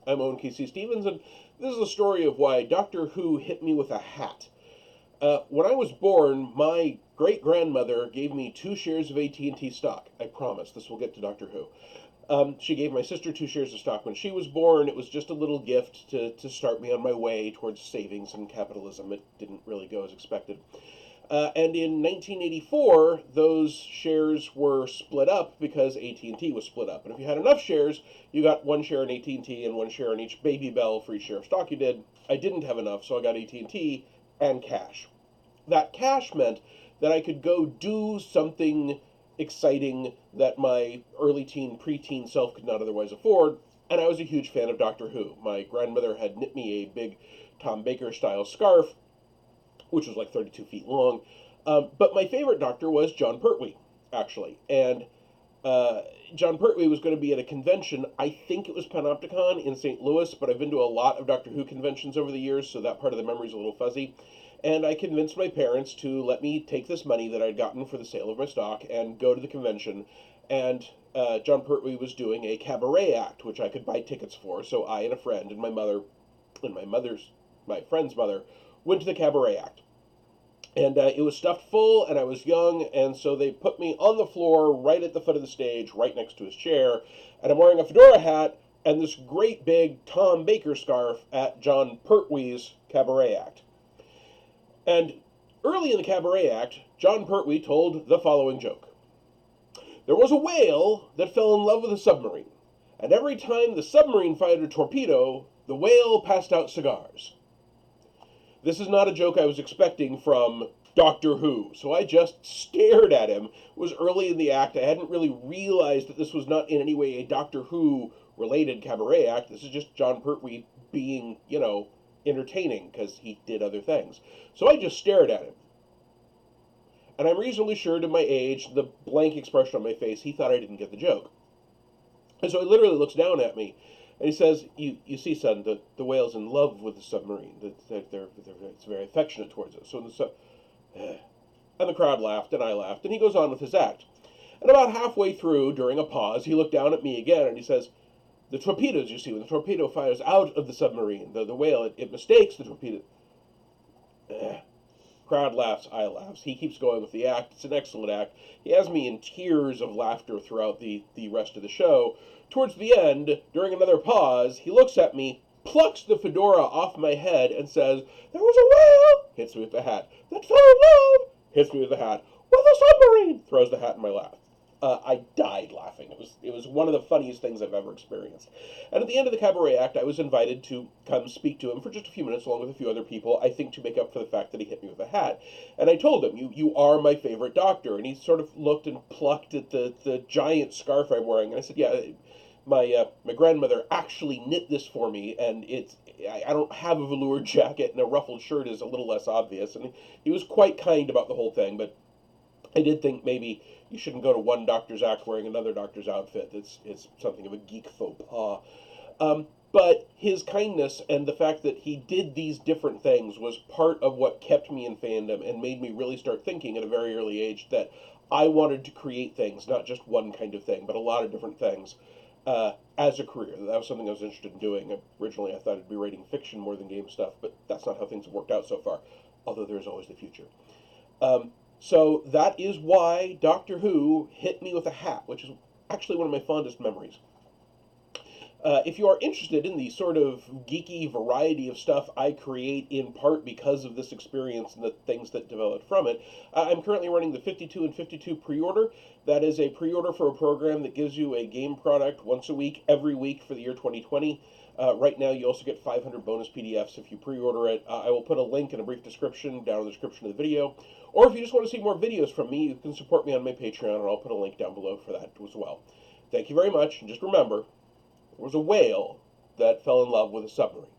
I'm Owen Casey Stevens, and this is a story of why Doctor Who hit me with a hat. When I was born, my great-grandmother gave me 2 shares of AT&T stock. I promise, this will get to Doctor Who. She gave my sister 2 shares of stock when she was born. It was just a little gift to start me on my way towards savings and capitalism. It didn't really go as expected. And in 1984, those shares were split up because AT&T was split up. And if you had enough shares, you got 1 share in AT&T and 1 share in each Baby Bell for each share of stock you did. I didn't have enough, so I got AT&T and cash. That cash meant that I could go do something exciting that my early teen, preteen self could not otherwise afford. And I was a huge fan of Doctor Who. My grandmother had knit me a big Tom Baker style scarf, which was like 32 feet long. But my favorite Doctor was John Pertwee, actually. And John Pertwee was going to be at a convention. I think it was Panopticon in St. Louis, but I've been to a lot of Doctor Who conventions over the years, so that part of the memory is a little fuzzy. And I convinced my parents to let me take this money that I'd gotten for the sale of my stock and go to the convention. And John Pertwee was doing a cabaret act, which I could buy tickets for. So I and a friend and my mother and my friend's mother went to the cabaret act. And it was stuffed full, and I was young, and so they put me on the floor right at the foot of the stage, right next to his chair, and I'm wearing a fedora hat and this great big Tom Baker scarf at John Pertwee's cabaret act. And early in the cabaret act, John Pertwee told the following joke. There was a whale that fell in love with a submarine, and every time the submarine fired a torpedo, the whale passed out cigars. This is not a joke I was expecting from Doctor Who, so I just stared at him. It was early in the act. I hadn't really realized that this was not in any way a Doctor Who related cabaret act. This is just John Pertwee being, entertaining because he did other things. So I just stared at him. And I'm reasonably sure, to my age, the blank expression on my face, he thought I didn't get the joke. And so he literally looks down at me and he says, you see, son, the whale's in love with the submarine. It's very affectionate towards it. And the crowd laughed, and I laughed, and he goes on with his act. And about halfway through, during a pause, he looked down at me again, and he says, the torpedoes, you see, when the torpedo fires out of the submarine, the whale, it mistakes the torpedo. Crowd laughs, I laughs. He keeps going with the act. It's an excellent act. He has me in tears of laughter throughout the rest of the show. Towards the end, during another pause, he looks at me, plucks the fedora off my head, and says, there was a whale, hits me with the hat, that fell in love, hits me with the hat, with a submarine, throws the hat in my lap. I died laughing. It was one of the funniest things I've ever experienced. And at the end of the cabaret act, I was invited to come speak to him for just a few minutes, along with a few other people, I think to make up for the fact that he hit me with a hat. And I told him, you are my favorite Doctor. And he sort of looked and plucked at the giant scarf I'm wearing. And I said, yeah, my grandmother actually knit this for me, and I don't have a velour jacket, and a ruffled shirt is a little less obvious. And he was quite kind about the whole thing, but I did think maybe you shouldn't go to one doctor's act wearing another doctor's outfit. It's something of a geek faux pas. But his kindness and the fact that he did these different things was part of what kept me in fandom and made me really start thinking at a very early age that I wanted to create things, not just one kind of thing, but a lot of different things as a career. That was something I was interested in doing. Originally, I thought I'd be writing fiction more than game stuff, but that's not how things have worked out so far, although there's always the future. So that is why Doctor Who hit me with a hat, which is actually one of my fondest memories. If you are interested in the sort of geeky variety of stuff I create in part because of this experience and the things that developed from it, I'm currently running the 52 and 52 pre-order. That is a pre-order for a program that gives you a game product once a week, every week for the year 2020. Right now, you also get 500 bonus PDFs if you pre-order it. I will put a link in a brief description down in the description of the video. Or if you just want to see more videos from me, you can support me on my Patreon, and I'll put a link down below for that as well. Thank you very much, and just remember, there was a whale that fell in love with a submarine.